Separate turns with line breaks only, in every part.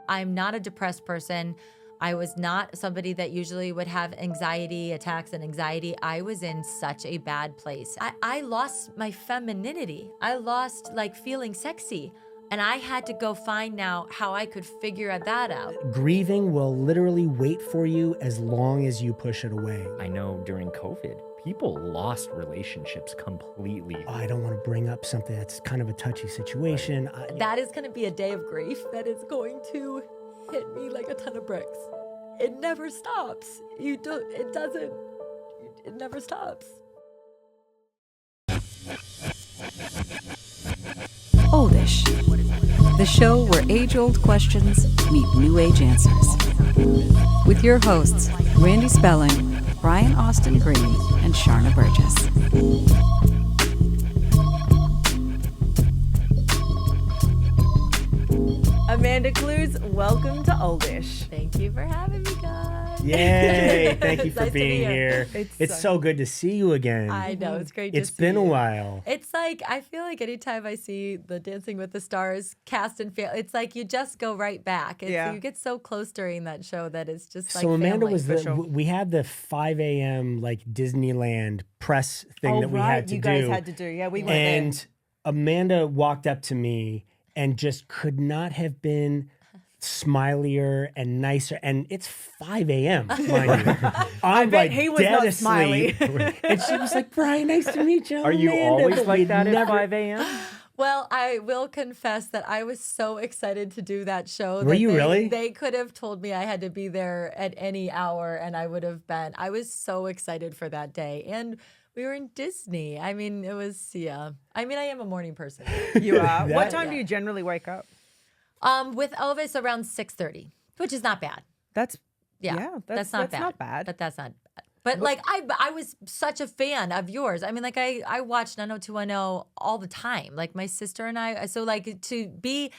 I'm not a depressed person. I was not somebody that usually would have anxiety attacks and anxiety. I was in such a bad place. I lost my femininity. I lost like feeling sexy. And I had to go find now how I could figure that out.
Grieving will literally wait for you as long as you push it away.
I know during COVID, people lost relationships completely.
I don't want to bring up something that's kind of a touchy situation.
That is going to be a day of grief that is going to hit me like a ton of bricks. It never stops. It never stops.
Oldish, the show where age-old questions meet new-age answers. With your hosts, Randy Spelling, Brian Austin Green, and Sharna Burgess.
Amanda Kloots, welcome to Oldish.
Thank you for having me, guys.
Yay! Thank you for
Nice to be
being
here.
here. It's so good to see you again.
I know, it's great to see
It's been a
you.
while.
It's like, I feel like anytime I see the Dancing with the Stars cast and family, it's like you just go right back. You get so close during that show that it's just like
So Amanda
family.
was we had the 5 a.m. like Disneyland press thing that we had to
you
do.
guys had to do. Yeah, we went
And
there.
Amanda walked up to me and just could not have been smilier and nicer. And it's 5 a.m., mind you. I'm
bet
like
he was
dead
not
asleep. And she was like, Brian, nice to meet you.
Are you
Amanda.
always
But
like
we'd
that at
never-
5 a.m.?
Well, I will confess that I was so excited to do that show.
Were
that
you really?
They could have told me I had to be there at any hour, and I would have been. I was so excited for that day. And we were in Disney. I mean, it was, yeah. I mean, I am a morning person.
You are. What
That-
time do you generally wake up?
With Elvis around 6:30, which is not bad.
That's
That's not bad. But that's not bad. But like I was such a fan of yours. I mean, like I watched 90210 all the time. Like my sister and I. So like to be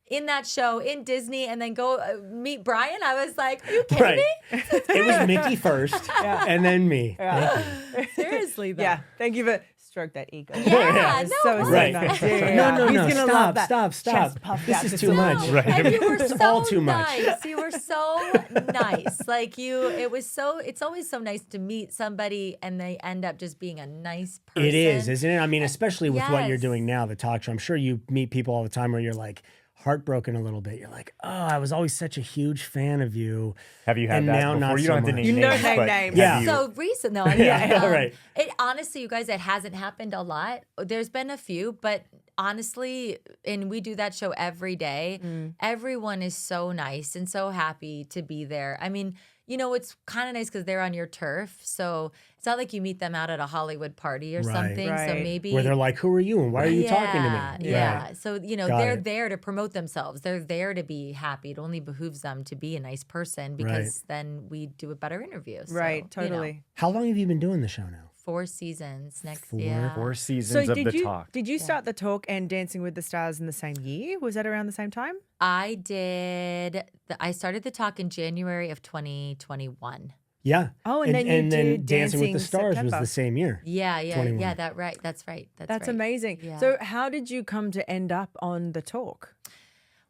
in that show in Disney and then go meet Brian, I was like, are you kidding me?
It was Mickey first and then me. Thank you.
Seriously though.
Yeah. Thank you for stroke that ego.
Yeah,
It's
no,
so
it
Right.
nice.
No,
He's
no,
gonna love that.
stop.
Chest puffed
This
out
is
just
too
a
much.
little.
Right.
And you were
It's
so
all too much.
nice. You were so nice. Like it's always so nice to meet somebody and they end up just being a nice person.
It is, isn't it? I mean, especially with what you're
Yes.
doing now, the talk show. I'm sure you meet people all the time where you're like heartbroken a little bit. You're like, oh, I was always such a huge fan of you.
Have you had
And
that
now
before?
not
You
so
don't have to
much.
name
You don't
names.
name
but
names.
Yeah.
have you-
So recent though.
Yeah, right.
It honestly, you guys, it hasn't happened a lot. There's been a few, but honestly, and we do that show every day. Everyone is so nice and so happy to be there. I mean, you know, it's kind of nice because they're on your turf. So it's not like you meet them out at a Hollywood party or
Right.
something. So
Right.
maybe
Where they're like, who are you and why are you talking to me?
Yeah.
Right.
So, you know,
Got
they're
it.
there to promote themselves. They're there to be happy. It only behooves them to be a nice person because then we do a better interview. So,
Right.
you know,
Totally.
How long have you been doing the show now?
4 seasons next
4?
year.
4 seasons of the talk.
Did you start the talk and Dancing with the Stars in the same year? Was that around the same time?
I did. I started the talk in January of 2021.
Yeah.
Oh, and then you did
Dancing with the
Dancing
Stars
September.
was the same year.
Yeah.
21.
Yeah. That's right. That's right.
That's
right.
amazing.
Yeah.
So how did you come to end up on the talk?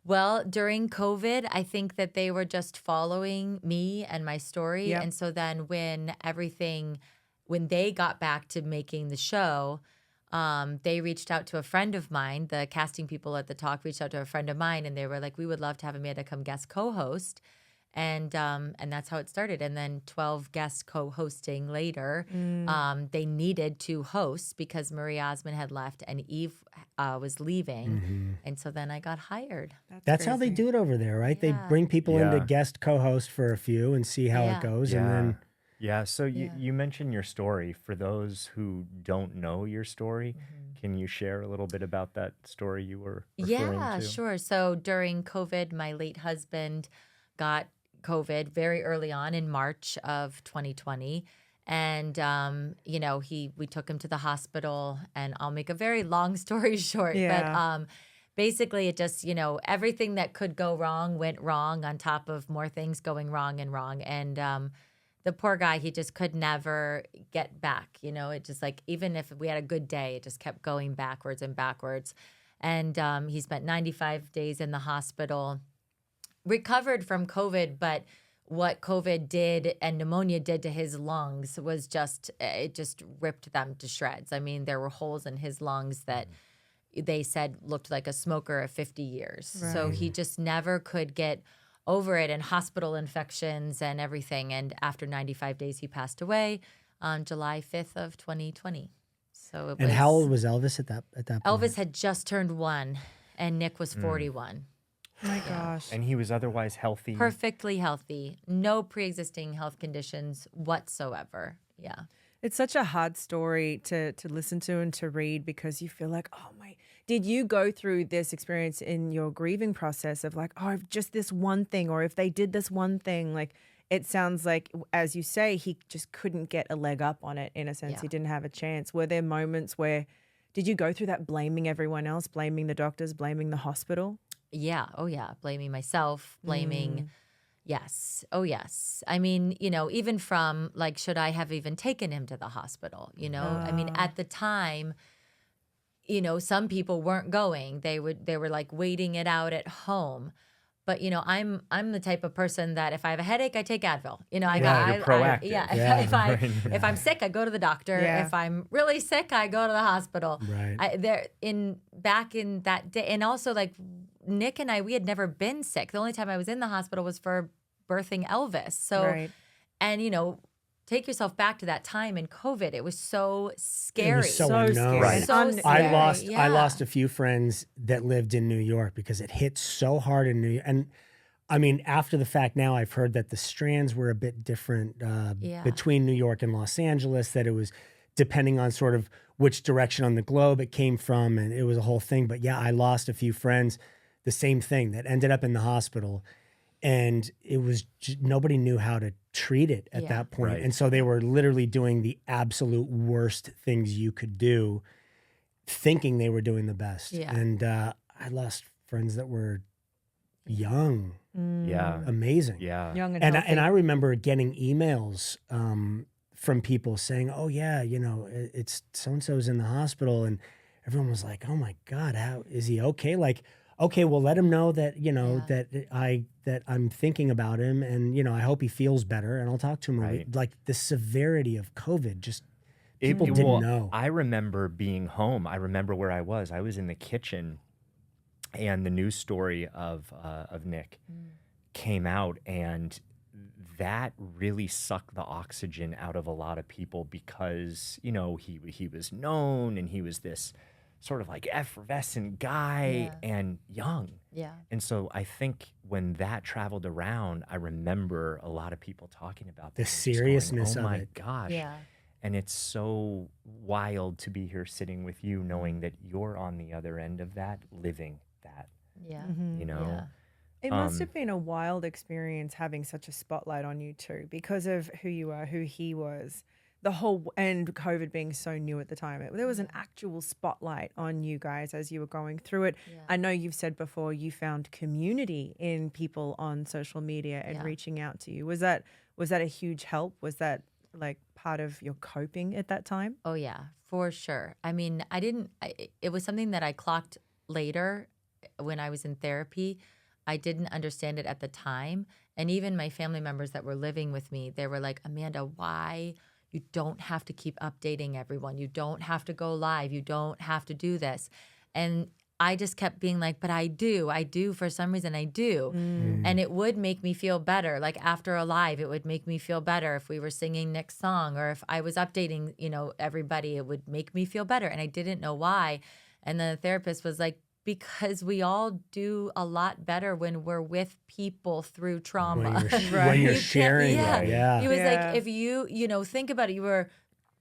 Well, during COVID, I think that they were just following me and my story.
Yep.
And so then when they got back to making the show, they reached out to a friend of mine. The casting people at the talk reached out to a friend of mine, and they were like, "We would love to have Amanda come guest co-host," and that's how it started. And then 12 guests co-hosting later, they needed 2 hosts because Marie Osmond had left and Eve was leaving, and so then I got hired.
That's how they do it over there, right? They
Yeah.
bring people in to
Yeah.
guest co-host for a few and see how
Yeah.
it goes. And then
Yeah, so
Yeah.
you mentioned your story. For those who don't know your story, can you share a little bit about that story you were referring
Yeah,
to?
sure. So during COVID, my late husband got COVID very early on in March of 2020. And, you know, we took him to the hospital, and I'll make a very long story short,
Yeah.
but basically it just, you know, everything that could go wrong went wrong on top of more things going wrong. And the poor guy, he just could never get back. You know, it just like, even if we had a good day, it just kept going backwards and backwards. And he spent 95 days in the hospital. recovered from COVID, but what COVID did and pneumonia did to his lungs was it just ripped them to shreds. I mean, there were holes in his lungs that they said looked like a smoker of 50 years. So he just never could get over it, and hospital infections and everything. And after 95 days, he passed away on July 5th of 2020. So it
And
was,
how old was Elvis at that point?
Elvis had just turned 1 and Nick was 41.
Oh my gosh.
And he was otherwise healthy.
Perfectly healthy. No pre-existing health conditions whatsoever. Yeah.
It's such a hard story to listen to and to read, because you feel like, oh my, did you go through this experience in your grieving process of like, oh, if just this one thing, or if they did this one thing, like it sounds like, as you say, he just couldn't get a leg up on it in a sense.
Yeah.
He didn't have a chance. Were there moments where, did you go through that blaming everyone else, blaming the doctors, blaming the hospital?
Yeah. Oh, yeah. Blaming myself, blaming. Yes. Oh, yes. I mean, even from like, should I have even taken him to the hospital? I mean, at the time, some people weren't going. They were like waiting it out at home. But I'm the type of person that if I have a headache, I take Advil.
You're proactive.
If I'm sick, I go to the doctor.
Yeah.
If I'm really sick, I go to the hospital.
Right.
Back in that day, and also like Nick and I, we had never been sick. The only time I was in the hospital was for birthing Elvis. So,
Right.
and take yourself back to that time in COVID. It was so scary.
It was so
So
unknown.
scary.
Right.
So
Un-
scary.
I lost a few friends that lived in New York because it hit so hard in New York. And I mean, after the fact now, I've heard that the strands were a bit different between New York and Los Angeles, that it was depending on sort of which direction on the globe it came from, and it was a whole thing. But yeah, I lost a few friends, the same thing, that ended up in the hospital. And it was nobody knew how to treat it at that point.
Right.
And so they were literally doing the absolute worst things you could do, thinking they were doing the best.
Yeah.
And I lost friends that were young,
Yeah.
amazing.
Yeah.
Young and
And
healthy.
I remember getting emails from people saying, "Oh yeah, it's so and so's in the hospital," and everyone was like, "Oh my God, how is he okay?" Like, okay, well, let him know that that I'm thinking about him, and I hope he feels better, and I'll talk to him.
Right.
Like the severity of COVID, just people didn't
well,
know.
I remember being home. I remember where I was. I was in the kitchen, and the news story of Nick came out, and that really sucked the oxygen out of a lot of people, because he was known, and he was this sort of like effervescent guy and young.
Yeah.
And so I think when that traveled around, I remember a lot of people talking about
The
that and just going,
seriousness
oh
of
my
it.
gosh.
Yeah.
And it's so wild to be here sitting with you, knowing that you're on the other end of that, living that,
Yeah.
Yeah.
It must have been a wild experience having such a spotlight on you too, because of who you are, who he was. And COVID being so new at the time, there was an actual spotlight on you guys as you were going through it.
Yeah.
I know you've said before you found community in people on social media and reaching out to you. Was that a huge help? Was that like part of your coping at that time?
Oh, yeah, for sure. I mean, it was something that I clocked later when I was in therapy. I didn't understand it at the time. And even my family members that were living with me, they were like, Amanda, why? You don't have to keep updating everyone. You don't have to go live. You don't have to do this. And I just kept being like, but I do for some reason I do. And it would make me feel better. Like after a live, it would make me feel better if we were singing Nick's song, or if I was updating, everybody, it would make me feel better. And I didn't know why. And then the therapist was like, because we all do a lot better when we're with people through trauma.
When you're
You can't-
sharing, yeah.
He was
Yeah.
like, if you think about it, you were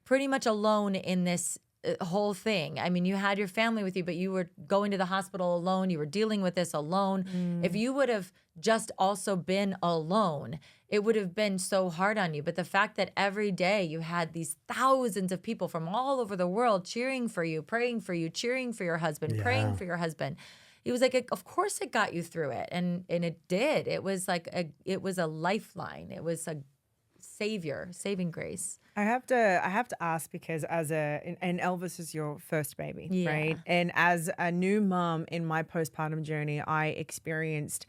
pretty much alone in this whole thing. I mean, you had your family with you, but you were going to the hospital alone. You were dealing with this alone. If you would have just also been alone, it would have been so hard on you. But the fact that every day you had these thousands of people from all over the world cheering for you, praying for you, cheering for your husband, praying for your husband. He was like, of course it got you through it. And it did. It was like it was a lifeline. It was a saving grace.
I have to ask, because and Elvis is your first baby,
Yeah.
right? And as a new mom in my postpartum journey, I experienced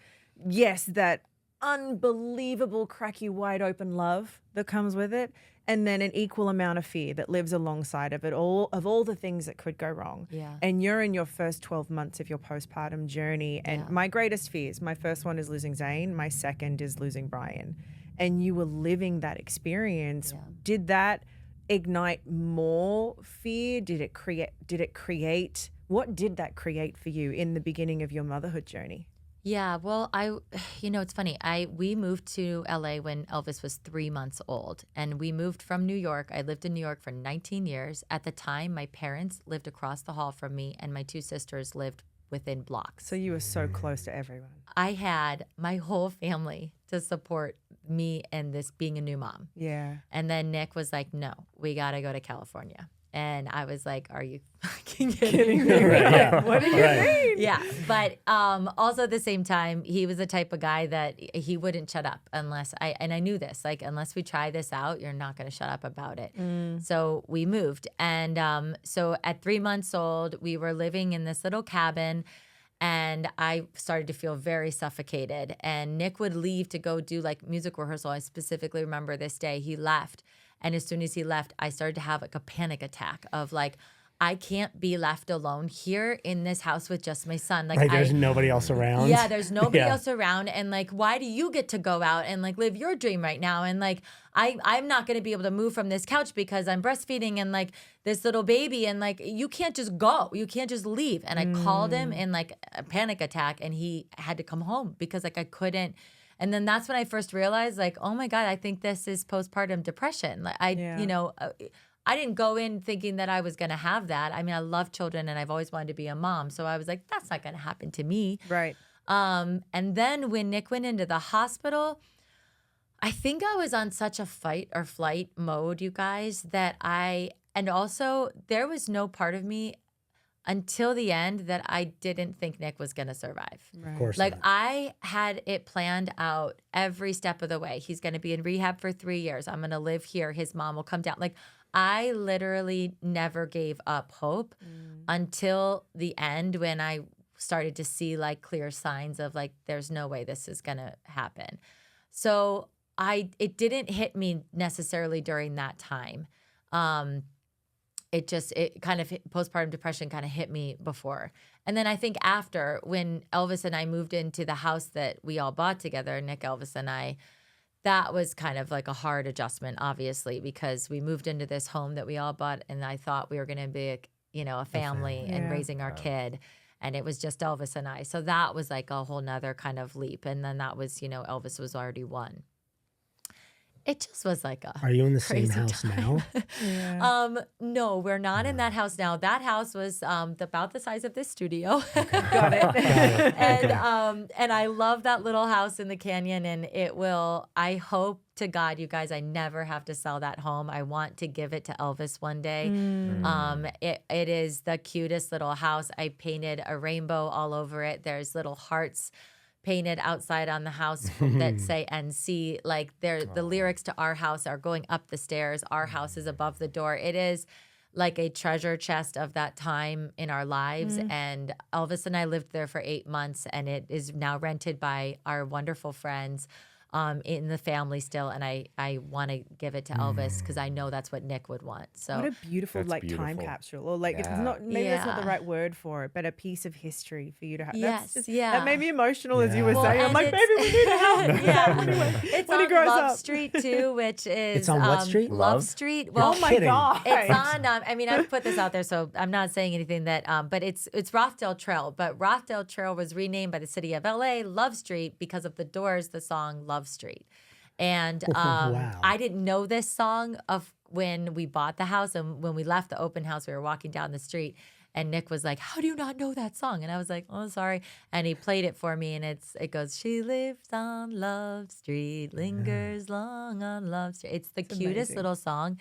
yes, that unbelievable, cracky, wide open love that comes with it, and then an equal amount of fear that lives alongside of it all, of all the things that could go wrong.
Yeah.
And you're in your first 12 months of your postpartum journey. And my greatest fears, my first one is losing Zane. My second is losing Brian. And you were living that experience.
Yeah.
Did that ignite more fear? Did it create, what did that create for you in the beginning of your motherhood journey?
Yeah, well, it's funny. We moved to LA when Elvis was 3 months old, and we moved from New York. I lived in New York for 19 years. At the time, my parents lived across the hall from me, and my 2 sisters lived within blocks.
So you were so close to everyone.
I had my whole family to support me and this being a new mom.
Yeah.
And then Nick was like, "No, we got to go to California." And I was like, "Are you fucking kidding me?"
What do you mean?
Yeah, but also at the same time, he was the type of guy that he wouldn't shut up unless I knew this, like, unless we try this out, you're not going to shut up about it. So we moved. And so at 3 months old, we were living in this little cabin, and I started to feel very suffocated. And Nick would leave to go do like music rehearsal. I specifically remember this day. He left. And as soon as he left, I started to have like a panic attack of like, I can't be left alone here in this house with just my son. Like,
there's nobody else around.
Yeah, there's nobody else around. And like, why do you get to go out and like live your dream right now? And like, I'm not going to be able to move from this couch because I'm breastfeeding and like this little baby. And like, you can't just go. You can't just leave. And I called him in like a panic attack, and he had to come home because like I couldn't. And then that's when I first realized, like, oh my God, I think this is postpartum depression. Like I didn't go in thinking that I was going to have that. I mean, I love children and I've always wanted to be a mom. So I was like, that's not going to happen to me.
Right.
And then when Nick went into the hospital, I think I was on such a fight or flight mode, you guys, and also there was no part of me until the end that I didn't think Nick was going to survive.
Right.
Of course.
Like
not.
I had it planned out every step of the way. He's going to be in rehab for 3 years. I'm going to live here. His mom will come down. Like I literally never gave up hope until the end, when I started to see like clear signs of like, there's no way this is going to happen. So it didn't hit me necessarily during that time. Postpartum depression kind of hit me before. And then I think after, when Elvis and I moved into the house that we all bought together, Nick, Elvis, and I, that was kind of like a hard adjustment, obviously, because we moved into this home that we all bought, and I thought we were going to be, a family and raising our kid. And it was just Elvis and I. So that was like a whole nother kind of leap. And then that was, Elvis was already 1. It just was like a.
Are you in the same
crazy
house
time.
now?
No, we're not in that house now. That house was about the size of this studio.
Got it.
And I love that little house in the canyon, and I hope to God, you guys, I never have to sell that home. I want to give it to Elvis one day. It is the cutest little house. I painted a rainbow all over it. There's little hearts painted outside on the house that say NC. Like the lyrics to Our House are going up the stairs. Our house is above the door. It is like a treasure chest of that time in our lives. And Elvis and I lived there for 8 months, and it is now rented by our wonderful friends in the family still. And I want to give it to Elvis because I know that's what Nick would want. So
what a beautiful time
beautiful.
capsule, or like it's not, maybe that's not the right word for it, but a piece of history for you to have.
Yes,
That made me emotional as you were
Well,
saying. I'm
and
like, maybe we need to have that anyway.
It's
when he
on
grows
Love
up.
Street too, which is
It's on what street?
Love Street. Well,
Oh my
kidding.
God.
it's on. I mean, I've put this out there, so I'm not saying anything that. But it's Rothdale Trail. But Rothdale Trail was renamed by the city of LA Love Street because of the Doors, the song Love Street. And
Wow.
I didn't know this song of when we bought the house, and when we left the open house, we were walking down the street, and Nick was like, "How do you not know that song?" And I was like, "Oh, sorry." And he played it for me, and it goes, "She lives on Love Street, lingers long on Love Street." It's the cutest
amazing.
little song.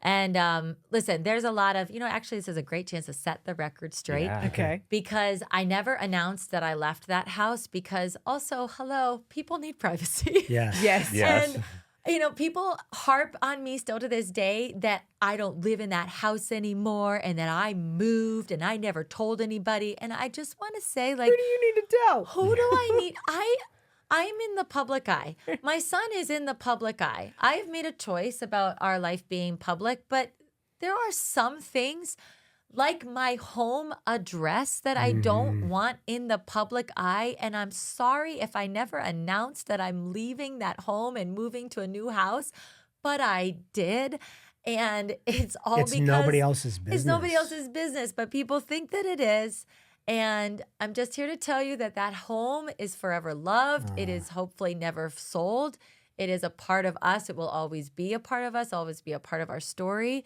And listen, there's a lot of, actually this is a great chance to set the record straight.
Yeah.
Okay.
Because I never announced that I left that house, because also, people need privacy.
Yes.
Yes.
Yes.
And, people harp on me still to this day that I don't live in that house anymore, and that I moved and I never told anybody. And I just want to say, like,
Who do you need to tell?
who do I need? I'm in the public eye. My son is in the public eye. I've made a choice about our life being public, but there are some things like my home address that I don't want in the public eye. And I'm sorry if I never announced that I'm leaving that home and moving to a new house, but I did. And it's because
nobody else's business.
It's nobody else's business, but people think that it is. And I'm just here to tell you that that home is forever loved. It is hopefully never sold. It is a part of us. It will always be a part of us, always be a part of our story.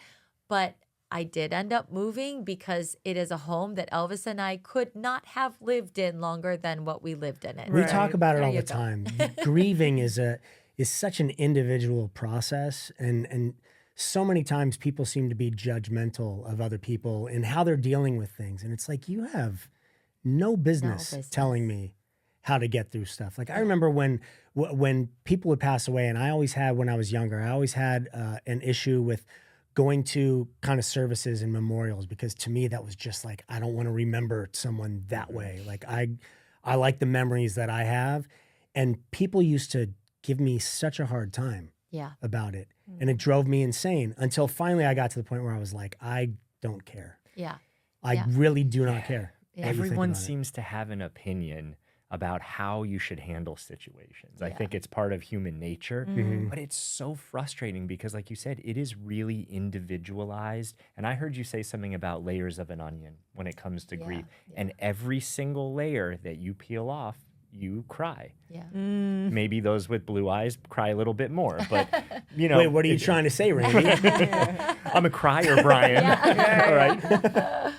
But I did end up moving because it is a home that Elvis and I could not have lived in longer than what we lived in it.
We talk about it all the time. Grieving is such an individual process, and so many times people seem to be judgmental of other people and how they're dealing with things. And it's like, you have no business telling me how to get through stuff. Like I remember when people would pass away, and I always had, when I was younger, I always had an issue with going to kind of services and memorials, because to me that was just like, I don't want to remember someone that way. Like I like the memories that I have, and people used to give me such a hard time about it. And it drove me insane until finally I got to the point where I was like, I don't care. I really do not care.
Everyone seems to have an opinion about how you should handle situations. I think it's part of human nature, but it's so frustrating because, like you said, it is really individualized. And I heard you say something about layers of an onion when it comes to grief. And every single layer that you peel off, you cry. Maybe those with blue eyes cry a little bit more, but you know.
Wait, what are you trying to say, Randy?
I'm a crier, Brian. All right.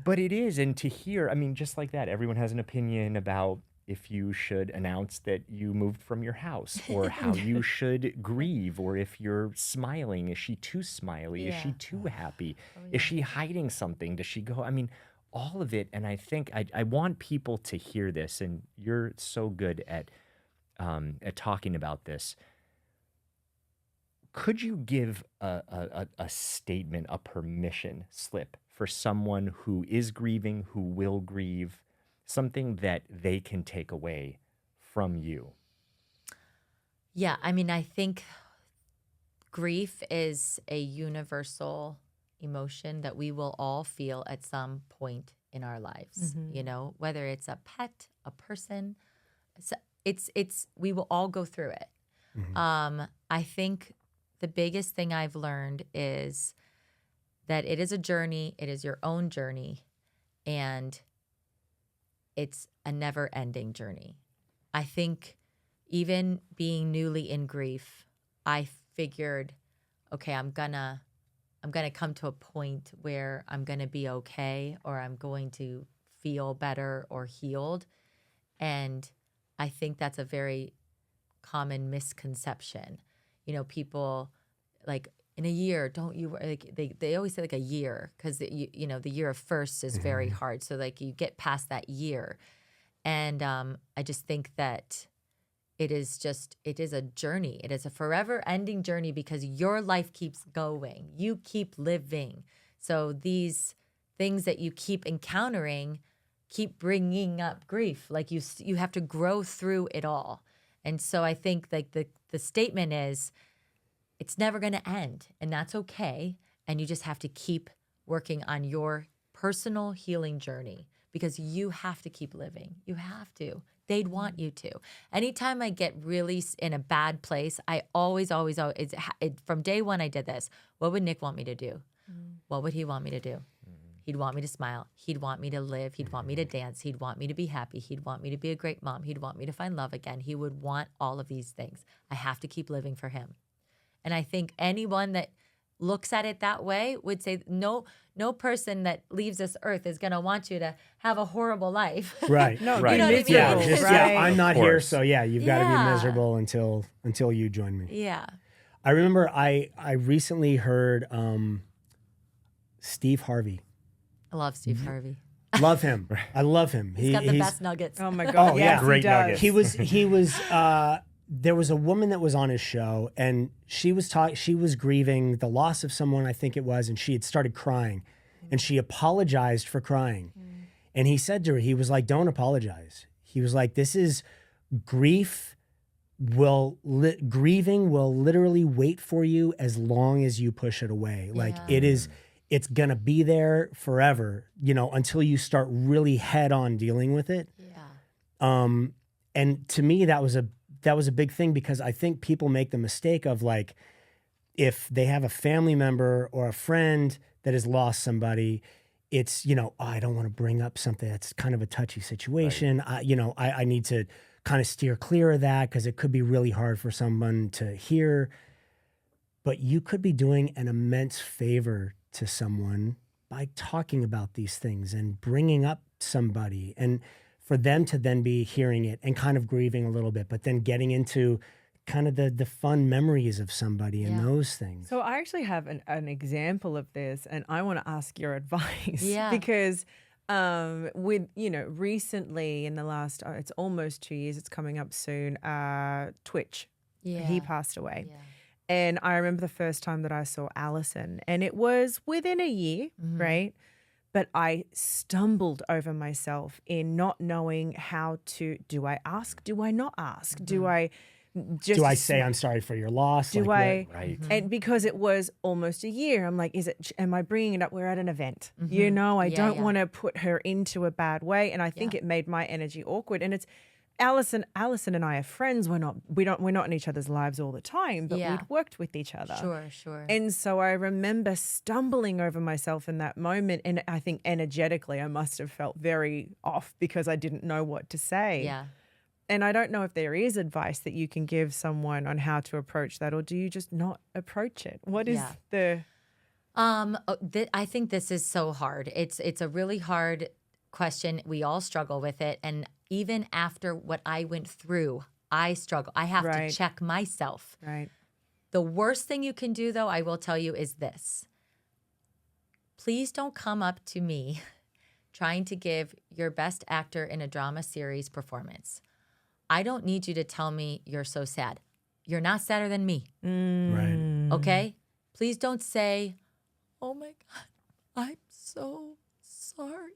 But it is, and to hear, I mean, just like that, everyone has an opinion about if you should announce that you moved from your house, or how you should grieve, or if you're smiling, is she too smiley? Is she too happy? Is she hiding something? Does she go? I mean, all of it. And I think I want people to hear this, and you're so good at talking about this. Could you give a statement, a permission slip for someone who is grieving, who will grieve, something that they can take away from you?
Yeah, I mean, I think grief is a universal emotion that we will all feel at some point in our lives. You know, whether it's a pet, a person, it's we will all go through it. I think the biggest thing I've learned is that it is a journey, it is your own journey, and it's a never-ending journey. I think even being newly in grief, I figured, okay, I'm gonna come to a point where I'm gonna be okay, or I'm going to feel better or healed. And I think that's a very common misconception. You know, people like, in a year, don't you, like they always say like a year, because you know the year of first is very hard. So like you get past that year, and I just think that it is a journey. It is a forever ending journey, because your life keeps going. You keep living. So these things that you keep encountering keep bringing up grief. Like you have to grow through it all. And so I think like the statement is, it's never going to end, and that's okay. And you just have to keep working on your personal healing journey, because you have to keep living. You have to. They'd want you to. Anytime I get really in a bad place, I always, from day one I did this. What would Nick want me to do? What would he want me to do? He'd want me to smile. He'd want me to live. He'd want me to dance. He'd want me to be happy. He'd want me to be a great mom. He'd want me to find love again. He would want all of these things. I have to keep living for him. And I think anyone that looks at it that way would say, no person that leaves this earth is going to want you to have a horrible life.
Right.
No,
Right.
you know what I mean?
Yeah, I'm not here, so you've got to be
Yeah.
miserable until you join me.
Yeah.
I remember I recently heard Steve Harvey.
I love Steve Harvey.
Love him. I love him.
He's got the best nuggets.
Oh my God.
Oh,
yes,
yeah.
Great
he does.
nuggets.
He was there was a woman that was on his show, and she was grieving the loss of someone, I think it was, and she had started crying, and she apologized for crying. And he said to her, he was like, don't apologize. He was like, this is grief grieving will literally wait for you as long as you push it away. Like it's gonna be there forever, until you start really head on dealing with it. And to me, that was a big thing, because I think people make the mistake of, like, if they have a family member or a friend that has lost somebody, it's, I don't want to bring up something that's kind of a touchy situation. Right. I need to kind of steer clear of that because it could be really hard for someone to hear. But you could be doing an immense favor to someone by talking about these things and bringing up somebody, and for them to then be hearing it and kind of grieving a little bit, but then getting into kind of the fun memories of somebody and those things.
So I actually have an example of this, and I want to ask your advice.
Yeah.
Because with, recently in the last, it's almost 2 years, it's coming up soon, Twitch, he passed away. Yeah. And I remember the first time that I saw Allison, and it was within a year, right? But I stumbled over myself in not knowing how to, do I ask? Do I not ask? Do I just...
Do I say I'm sorry for your loss?
Do
like,
I... Right. And because it was almost a year, I'm like, am I bringing it up? We're at an event. I don't want to put her into a bad way. And I think it made my energy awkward. And it's... Allison and I are friends. We're not in each other's lives all the time, but we'd worked with each other.
Sure.
And so I remember stumbling over myself in that moment. And I think energetically I must have felt very off because I didn't know what to say. Yeah. And I don't know if there is advice that you can give someone on how to approach that, or do you just not approach it? What is the...
I think this is so hard. It's a really hard question. We all struggle with it. And even after what I went through, I struggle. I have to check myself.
Right.
The worst thing you can do, though, I will tell you, is this. Please don't come up to me trying to give your best actor in a drama series performance. I don't need you to tell me you're so sad. You're not sadder than me.
Right.
Okay? Please don't say, oh my God, I'm so sorry.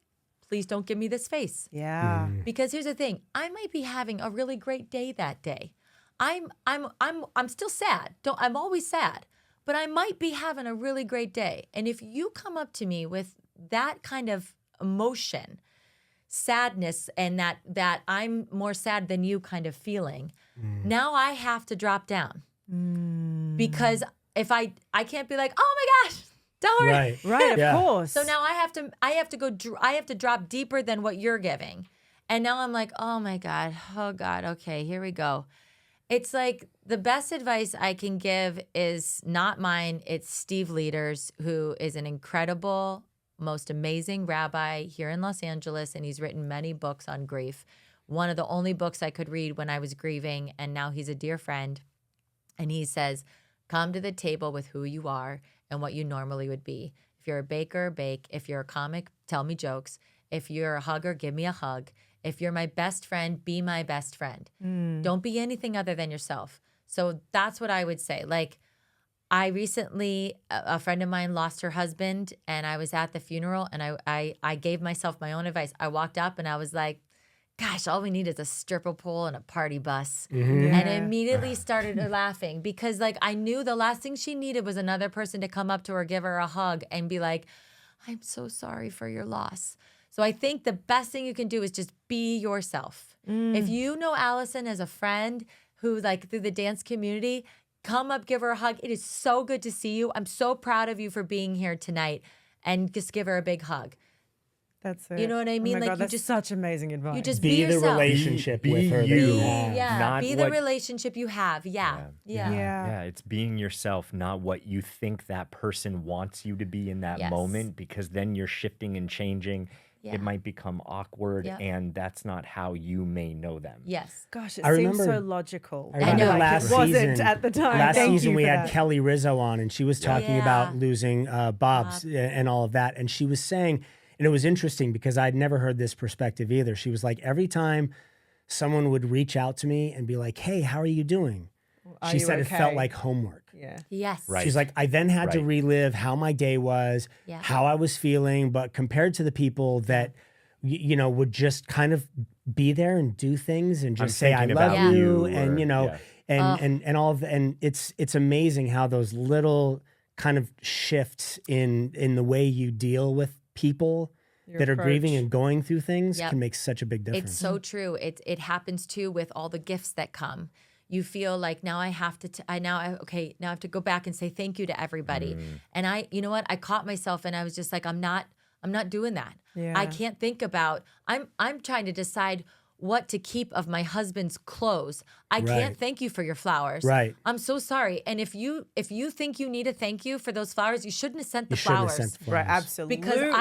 Please don't give me this face.
Yeah.
Because here's the thing. I might be having a really great day that day. I'm still sad. I'm always sad. But I might be having a really great day. And if you come up to me with that kind of emotion, sadness, and that I'm more sad than you kind of feeling, now I have to drop down. Because if I can't be like, oh my gosh, don't worry.
Right, of course.
So now I have to drop deeper than what you're giving. And now I'm like, oh my God, okay, here we go. It's like the best advice I can give is not mine. It's Steve Leder's, who is an incredible, most amazing rabbi here in Los Angeles, and he's written many books on grief. One of the only books I could read when I was grieving, and now he's a dear friend. And he says, come to the table with who you are and what you normally would be. If you're a baker, bake. If you're a comic, tell me jokes. If you're a hugger, give me a hug. If you're my best friend, be my best friend. Don't be anything other than yourself. So that's what I would say. Like, I recently, a friend of mine lost her husband, and I was at the funeral, and I gave myself my own advice. I walked up and I was like, gosh, all we need is a stripper pole and a party bus. And I immediately started laughing because, like, I knew the last thing she needed was another person to come up to her, give her a hug, and be like, I'm so sorry for your loss. So I think the best thing you can do is just be yourself. If you know Allison as a friend who, like, through the dance community, come up, give her a hug. It is so good to see you. I'm so proud of you for being here tonight, and just give her a big hug.
That's it.
You know what I mean?
Oh my
like,
God, that's such amazing advice.
You just
be
be
the
yourself.
relationship
Be
with her.
you.
Be the relationship you have. Yeah.
It's being yourself, not what you think that person wants you to be in that moment, because then you're shifting and changing. It might become awkward, and that's not how you may know them.
Yes.
Gosh, it
I
seems
remember-
so logical.
I remember
Like
last
it wasn't
season,
at the time.
Last
Thank
season
you
we
for
had
that.
Kelly Rizzo on, and she was talking about losing Bob's and all of that. And she was saying, and it was interesting because I'd never heard this perspective either. She was like, every time someone would reach out to me and be like, hey, how are you doing? She said it felt like homework.
Yeah.
Yes.
Right.
She's like, I then had to relive how my day was, how I was feeling. But compared to the people that would just kind of be there and do things and just say, I
thinking
love
about
you.
you,
And,
or-
and all of and it's amazing how those little kind of shifts in the way you deal with people
Your
that are grieving
approach. Mm-hmm.
and going through things
Yep.
can make such a big difference.
It's so true. It happens too with all the gifts that come. You feel like now I have to. Now I have to go back and say thank you to everybody. And you know what? I caught myself and I was just like, I'm not doing that.
Yeah.
I can't think about. I'm trying to decide what to keep of my husband's clothes. I
Right.
can't thank you for your flowers.
Right.
I'm so sorry. And if you think you need a thank you for those flowers, you shouldn't have sent the
You shouldn't have
flowers.
sent the
Right,
flowers.
absolutely.
Because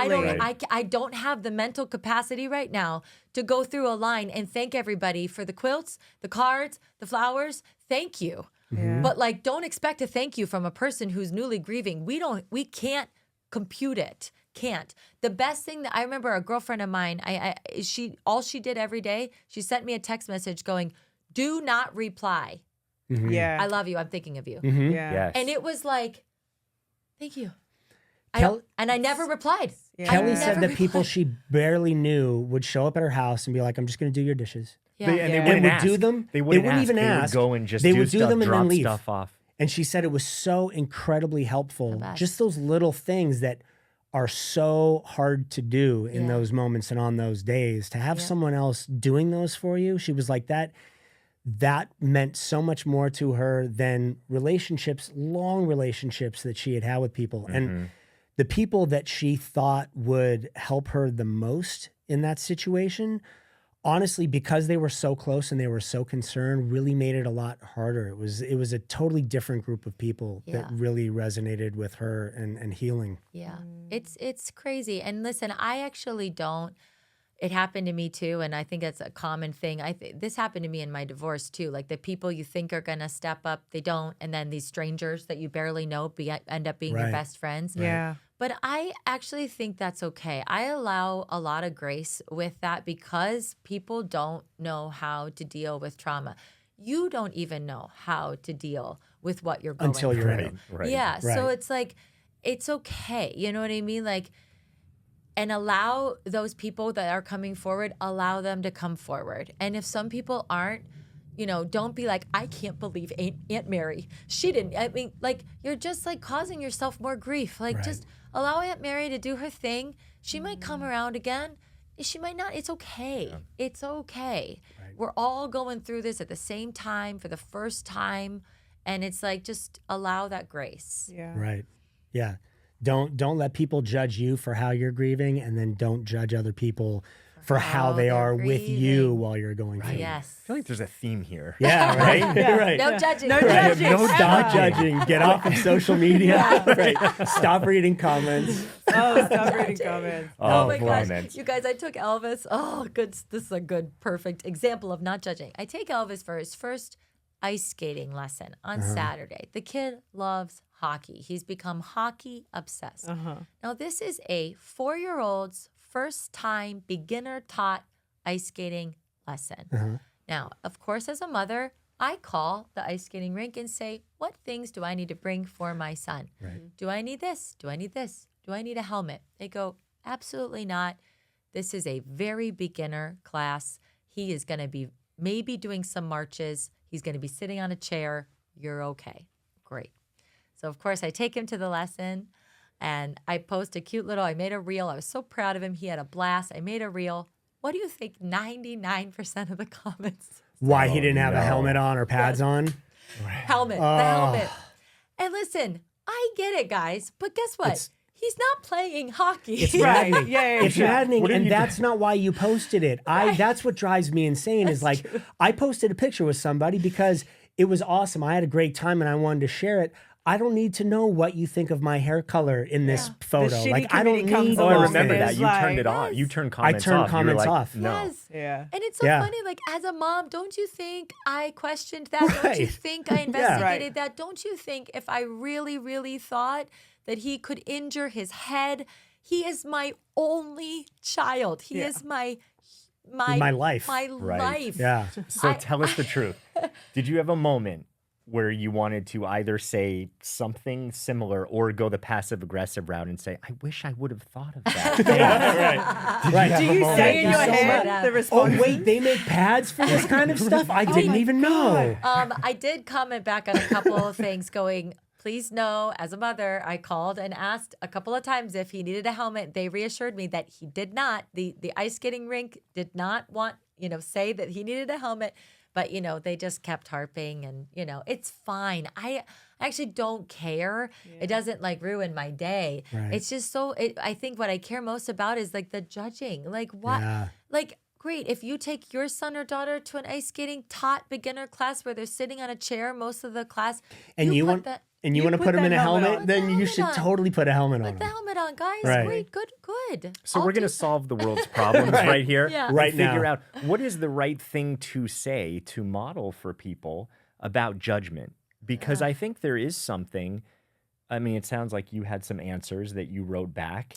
I don't have the mental capacity right now to go through a line and thank everybody for the quilts, the cards, the flowers. Thank you.
Yeah.
But like, don't expect a thank you from a person who's newly grieving. We can't compute it. Can't. The best thing that I remember, a girlfriend of mine, all she did every day, she sent me a text message going, "Do not reply.
Yeah.
I love you. I'm thinking of you."
Yeah.
Yes.
And it was like, thank you. And I never replied.
Yeah.
Kelly
I
said
never
that people
replied.
she barely knew would show up at her house and be like, I'm just going to do your dishes.
Yeah.
And they
Yeah.
And
wouldn't
would
ask.
do them.
They wouldn't
even
They would
ask.
go and just
They
do
would do
stuff,
them and
drop
then leave.
stuff off.
And she said it was so incredibly helpful.
best.
Just those little things that are so hard to do in
Yeah.
those moments and on those days. To have someone else doing those for you, she was like that meant so much more to her than relationships, long relationships that she had had with people. And the people that she thought would help her the most in that situation, honestly, because they were so close and they were so concerned, really made it a lot harder. It was a totally different group of people that really resonated with her and healing.
Yeah. It's crazy. And listen, I actually don't. It happened to me too, and I think that's a common thing. This happened to me in my divorce too. Like the people you think are gonna step up, they don't, and then these strangers that you barely know end up being your
Right.
best friends.
Yeah.
But I actually think that's okay. I allow a lot of grace with that because people don't know how to deal with trauma. You don't even know how to deal with what you're going
Until
through.
you're in it.
Right.
Yeah. So
Right.
it's like, it's okay. You know what I mean? Like, and allow those people that are coming forward, allow them to come forward. And if some people aren't, don't be like, I can't believe Aunt Mary. She didn't. I mean, like, you're just like causing yourself more grief. Like, just allow Aunt Mary to do her thing. She might come around again. She might not. It's okay. Yeah. It's okay. Right. We're all going through this at the same time for the first time. And it's like, just allow that grace.
Yeah.
Right. Yeah. Don't let people judge you for how you're grieving, and then don't judge other people for how they
they're
are with you
grieving.
while you're going through.
Yes.
I feel like there's a theme here.
Yeah, right? Right.
No judging.
No
Right.
judging.
No judging. Get off of social media. Right. Stop reading comments.
Oh, stop reading comments.
Oh my gosh.
comments.
You guys, I took Elvis. Oh, good. This is a good, perfect example of not judging. I take Elvis for his first ice skating lesson on Saturday. The kid loves hockey. He's become hockey obsessed. Now, this is a 4-year-old's first time beginner taught ice skating lesson. Now, of course, as a mother, I call the ice skating rink and say, what things do I need to bring for my son?
Right.
Do I need this? Do I need this? Do I need a helmet? They go, absolutely not. This is a very beginner class. He is going to be maybe doing some marches. He's going to be sitting on a chair. You're okay. Great. So, of course, I take him to the lesson and I post a cute I made a reel. I was so proud of him. He had a blast. I made a reel. What do you think 99% of the comments?
Why he didn't have a helmet on or pads on?
Helmet, the helmet. And listen, I get it, guys. But guess what? He's not playing hockey.
It's
Right.
maddening.
Yeah.
It's maddening,
What are
and
you
that's not why you posted it. That's what drives me insane. Is like I posted a picture with somebody because it was awesome. I had a great time, and I wanted to share it. I don't need to know what you think of my hair color in this photo.
shitty
Like I don't
committee comes
need.
Oh, I
along
remember
and
that.
is
You turned it
like,
off.
Yes.
You turned comments off.
turned
You were
comments
like,
off.
No.
Yes.
Yeah.
And it's so
Yeah.
funny, like as a mom, don't you think I questioned that? Don't you
Right.
think I investigated
Right.
that? Don't you think if I really, really thought that he could injure his head, he is my only child. He is my
My life.
My
Right.
life.
Yeah.
So tell us the truth. Did you have a moment where you wanted to either say something similar or go the passive aggressive route and say, I wish I would have thought of that.
Right.
Do you say in your
Thank you so
head
much.
the
Oh,
response?
wait, they make pads for this kind of stuff? I didn't even know.
I did comment back on a couple of things going, please know, as a mother, I called and asked a couple of times if he needed a helmet. They reassured me that he did not. The ice skating rink did not want, say that he needed a helmet. But, they just kept harping and, it's fine. I actually don't care. Yeah. It doesn't ruin my day.
Right.
It's just I think what I care most about is the judging. What?
Yeah.
Great. If you take your son or daughter to an ice skating taught beginner class where they're sitting on a chair most of the class.
And you want to put them in a helmet, then you should totally put a helmet on.
Put the helmet on, guys.
Right.
Great. Good.
So we're going to solve the world's problems right here.
Yeah.
Right
and figure
now.
out what is the right thing to say, to model for people about judgment. Because I think there is something, it sounds like you had some answers that you wrote back.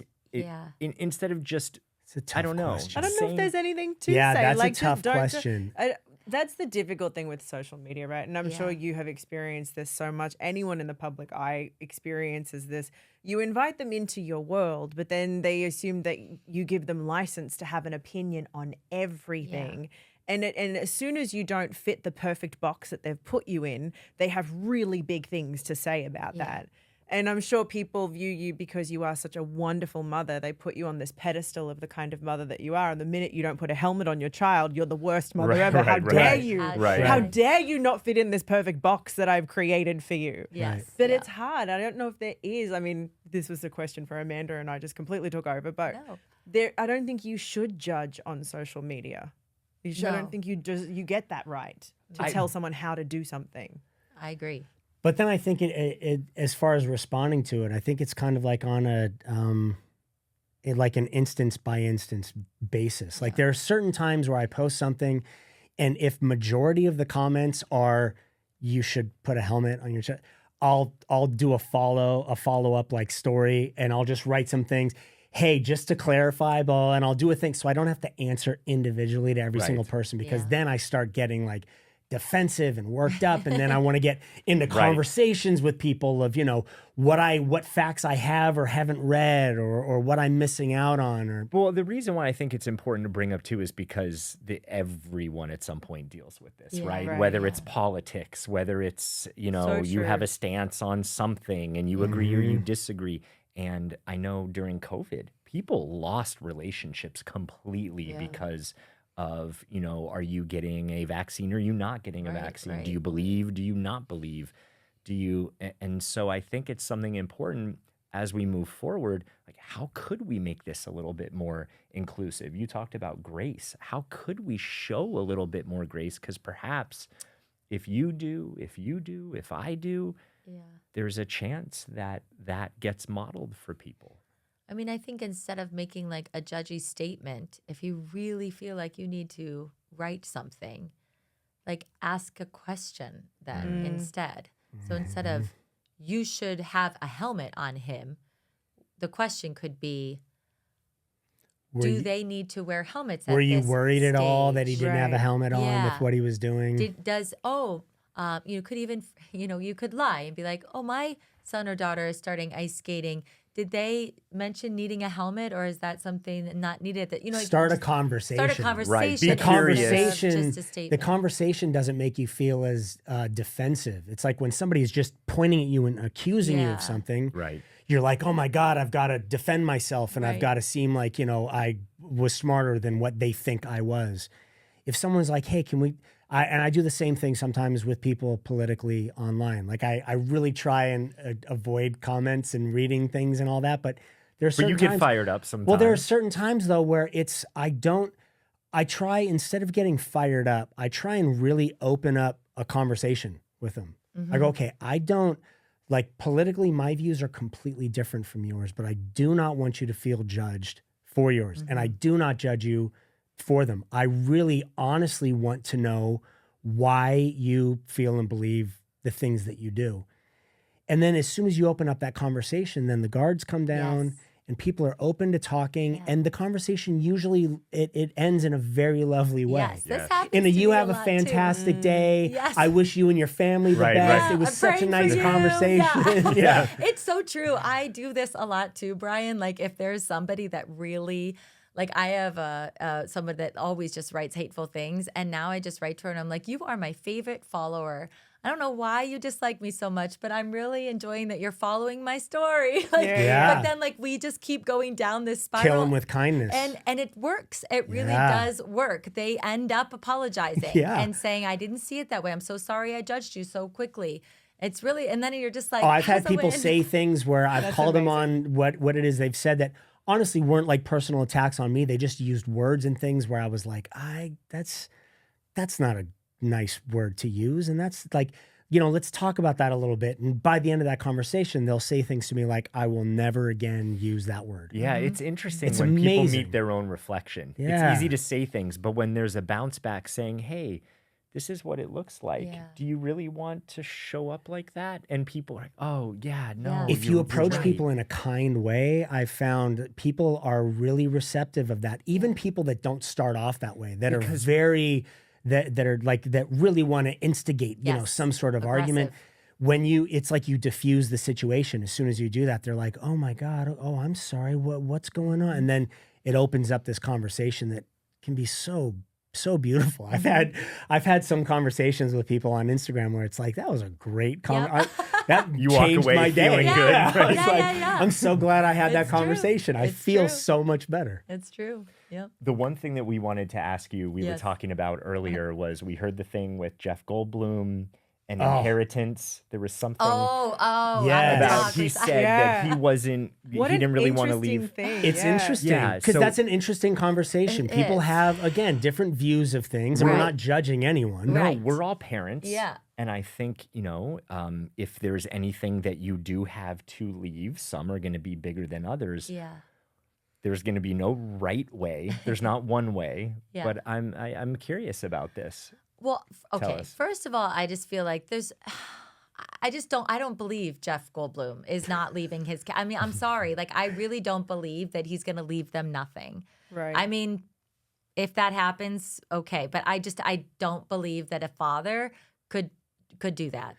Instead of just,
It's a tough
I don't know
saying,
if there's anything to
Yeah,
say.
that's a tough question.
That's the difficult thing with social media, right? And I'm sure you have experienced this so much. Anyone in the public eye experiences this. You invite them into your world, but then they assume that you give them license to have an opinion on everything. Yeah. And as soon as you don't fit the perfect box that they've put you in, they have really big things to say about that. And I'm sure people view you because you are such a wonderful mother. They put you on this pedestal of the kind of mother that you are. And the minute you don't put a helmet on your child, you're the worst mother ever. How dare you? How dare you not fit in this perfect box that I've created for you?
Yes.
But it's hard. I don't know if there is. This was a question for Amanda and I just completely took over. But I don't think you should judge on social media. I don't think you get that right to tell someone how to do something.
I agree.
But then I think it as far as responding to it, I think it's kind of on an instance by instance basis. There are certain times where I post something, and if majority of the comments are, you should put a helmet on your chest, I'll do a follow up story, and I'll just write some things. Hey, just to clarify, blah, and I'll do a thing so I don't have to answer individually to every single person, because then I start getting defensive and worked up, and then I want to get into conversations with people of what facts I have or haven't read, or what I'm missing out on.
Well, the reason why I think it's important to bring up too is because everyone at some point deals with this, right? Whether it's politics, whether it's you have a stance on something and you agree or you disagree. And I know during COVID, people lost relationships completely because of, are you getting a vaccine or are you not getting a vaccine? Right. Do you believe? Do you not believe? And so I think it's something important as we move forward. How could we make this a little bit more inclusive? You talked about grace. How could we show a little bit more grace? Because perhaps if you do, if I do, there's a chance that gets modeled for people.
I think instead of making a judgy statement, if you really feel like you need to write something, ask a question then instead. So instead of, you should have a helmet on him, the question could be, do they need to wear helmets at this
Were you worried at all that he didn't have a helmet on with what he was doing?
You could even, you could lie and be like, oh, my son or daughter is starting ice skating. Did they mention needing a helmet, or is that something not needed? That
start a conversation.
Start a conversation.
Right.
The conversation doesn't make you feel as defensive. It's like when somebody is just pointing at you and accusing you of something.
Right.
You're like, oh my God, I've got to defend myself, and I've got to seem like I was smarter than what they think I was. If someone's like, hey, can we? And I do the same thing sometimes with people politically online. I really try and avoid comments and reading things and all that. But there's certain
times, get fired up sometimes.
Well, there are certain times though where I try, instead of getting fired up, I try and really open up a conversation with them. I go, okay, I don't politically, my views are completely different from yours, but I do not want you to feel judged for yours, and I do not judge you for them. I really honestly want to know why you feel and believe the things that you do. And then as soon as you open up that conversation, then the guards come down and people are open to talking, and the conversation usually it ends in a very lovely way.
Yes, this happens to
You
me
have a
lot,
fantastic
too.
day.
Yes.
I wish you and your family the
Right,
best.
right.
It was
I'm
such a
praying
nice
for you.
conversation. Yeah.
It's so true. I do this a lot too, Brian. Like if there's somebody that really, like I have someone that always just writes hateful things, and now I just write to her and I'm like, you are my favorite follower. I don't know why you dislike me so much, but I'm really enjoying that you're following my story. But then like we just keep going down this spiral.
Kill them with kindness.
And it works. It really does work. They end up apologizing and saying, I didn't see it that way. I'm so sorry I judged you so quickly. It's really, and then you're just like,
I've had people say things where I've called them on what it is they've said that honestly weren't like personal attacks on me. They just used words and things where I was like, that's not a nice word to use. And that's like, let's talk about that a little bit. And by the end of that conversation, they'll say things to me like, I will never again use that word.
Yeah, it's interesting
It's
when
amazing.
people meet their own reflection.
Yeah.
It's easy to say things, but when there's a bounce back saying, hey, this is what it looks like.
Yeah.
Do you really want to show up like that? And people are like, oh, yeah, no.
If you approach people in a kind way, I've found people are really receptive of that. Even people that don't start off that way, that are very... that are like that really want to instigate, some sort of argument. When it's like you diffuse the situation. As soon as you do that, they're like, "Oh my God, oh I'm sorry, what's going on?" And then it opens up this conversation that can be so beautiful. I've had some conversations with people on Instagram where it's like, that was a great that
You walk
changed
away
my day.
feeling good.
I'm so glad I had that
It's true.
conversation. I feel so much better.
It's true. Yep.
The one thing that we wanted to ask you, we were talking about earlier, was we heard the thing with Jeff Goldblum and inheritance. There was something about he said that he wasn't, he didn't really want to leave.
It's interesting because that's an interesting conversation. People have, again, different views of things, and we're not judging anyone.
No, we're all parents.
Yeah.
And I think, if there's anything that you do have to leave, some are going to be bigger than others.
Yeah.
There's going to be no right way. There's not one way. But I'm curious about this.
Well, okay. First of all, I just feel like I don't believe Jeff Goldblum is not leaving his, I mean, I'm sorry. Like, I really don't believe that he's going to leave them nothing.
Right.
I mean, if that happens, okay. But I don't believe that a father could do that.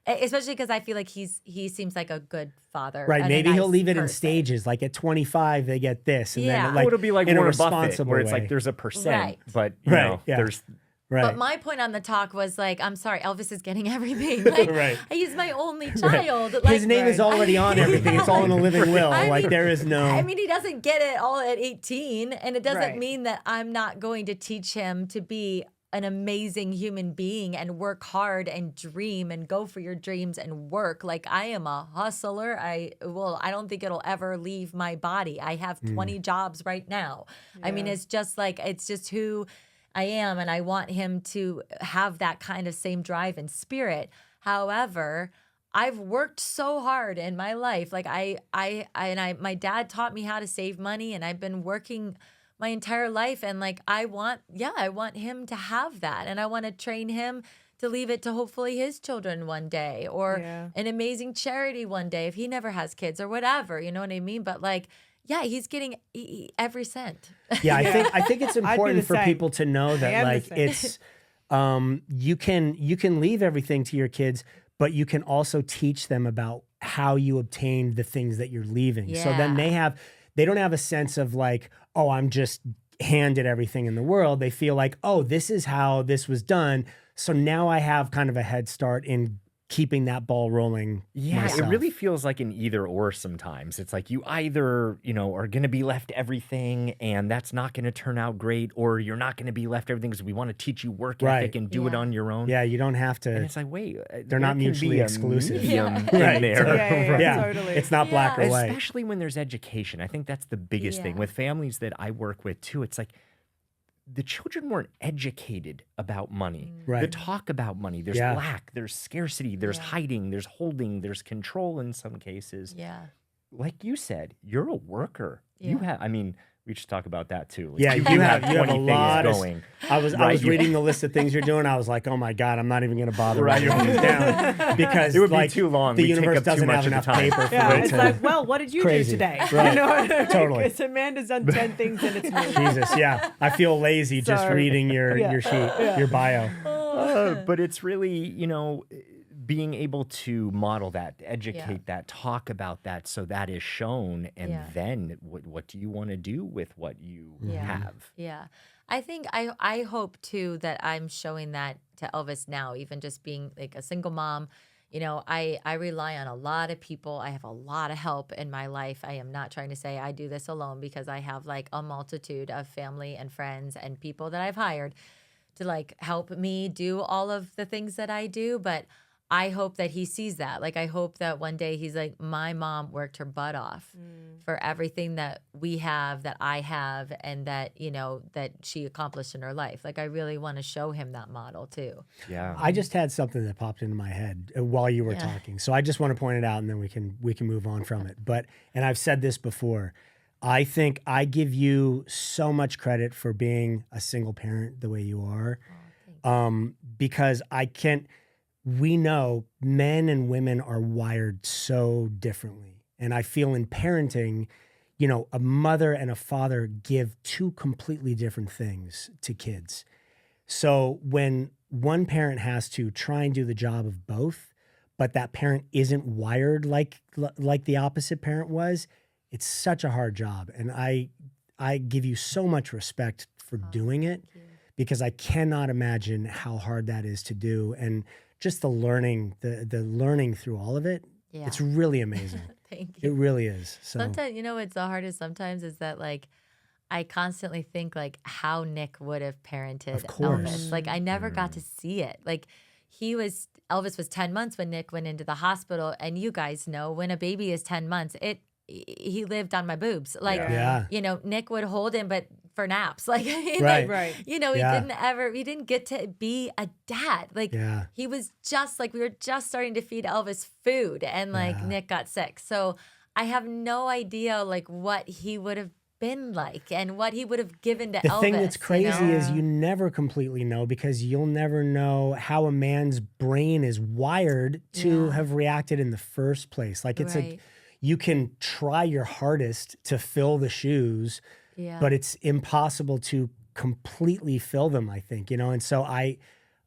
Especially because I feel like he seems like a good father.
Right. Maybe he'll leave it in
person.
stages. Like at 25, they get this. And then
it'll be like
in
Warren
a
Buffett,
responsible
where it's
way.
like there's a percent, but there's...
Right.
But my point on the talk was like, I'm sorry, Elvis is getting everything. Like, he's my only child. Like,
his name is already on everything. It's all in a living will.
I mean,
there is no...
I mean, he doesn't get it all at 18. And it doesn't mean that I'm not going to teach him to be an amazing human being and work hard and dream and go for your dreams and work. Like, I am a hustler. I don't think it'll ever leave my body. I have 20 jobs right now. Yeah. I mean, it's just who I am, and I want him to have that kind of same drive and spirit. However, I've worked so hard in my life. Like my dad taught me how to save money, and I've been working my entire life. And like, I want him to have that, and I want to train him to leave it to hopefully his children one day, or an amazing charity one day if he never has kids or whatever. You know what I mean? But like, yeah, he's getting every cent.
Yeah, I think it's important for people to know that like it's you can leave everything to your kids, but you can also teach them about how you obtained the things that you're leaving. Yeah. So then they don't have a sense of like, oh, I'm just handed everything in the world. They feel like, oh, this is how this was done. So now I have kind of a head start in keeping that ball rolling.
Yeah,
myself.
It really feels like an either or sometimes. It's like you either, are going to be left everything and that's not going to turn out great, or you're not going to be left everything because we want to teach you work ethic and do it on your own.
Yeah, you don't have to.
And it's like, wait,
they're not mutually exclusive.
In there.
Yeah, totally.
It's not black or white.
Especially when there's education. I think that's the biggest thing. With families that I work with too, it's like, the children weren't educated about money.
Right.
The talk about money. There's lack, there's scarcity, there's hiding, there's holding, there's control in some cases.
Yeah.
Like you said, you're a worker. Yeah. We should talk about that too. Like,
Yeah, you have
20
a
things
lot
going.
I was reading the list of things you're doing. I was like, oh my God, I'm not even going to bother writing these down because
It would be
like,
too long.
The
We'd take
universe
up too
doesn't
much
have
of the
enough
time.
paper for
Yeah,
me
it's
to.
like, well, what did you
Crazy.
do today?
Right. Totally.
Because Amanda's done 10 things and it's me.
Jesus, yeah. I feel lazy just
So-
reading your sheet, your bio.
But it's really, being able to model that, educate that, talk about that, so that is shown, and then what do you want to do with what you have?
Yeah. I think I hope too that I'm showing that to Elvis now, even just being like a single mom. I rely on a lot of people. I have a lot of help in my life. I am not trying to say I do this alone, because I have like a multitude of family and friends and people that I've hired to like help me do all of the things that I do. But I hope that he sees that. Like, I hope that one day he's like, my mom worked her butt off for everything that we have, that I have, and that, that she accomplished in her life. Like, I really want to show him that model too.
Yeah.
I just had something that popped into my head while you were talking. So I just want to point it out, and then we can move on from it. And I've said this before, I think I give you so much credit for being a single parent the way you are. Because we know men and women are wired so differently. And I feel in parenting, a mother and a father give two completely different things to kids. So when one parent has to try and do the job of both, but that parent isn't wired like the opposite parent was, it's such a hard job. And I give you so much respect for doing it, because I cannot imagine how hard that is to do. And just the learning through all of it, it's really amazing.
Thank you.
It really is. So
Sometimes, what's the hardest sometimes is that like, I constantly think like how Nick would have parented
Of course.
Elvis. Like, I never got to see it. Like, Elvis was 10 months when Nick went into the hospital. And you guys know, when a baby is 10 months, he lived on my boobs. Like, Nick would hold him, but for naps. Like,
Right.
he didn't get to be a dad. Like, he was just like, we were just starting to feed Elvis food, and like Nick got sick. So I have no idea like what he would have been like and what he would have given to Elvis.
The thing that's crazy is you never completely know, because you'll never know how a man's brain is wired to have reacted in the first place. Like, it's you can try your hardest to fill the shoes, but it's impossible to completely fill them, I think, And so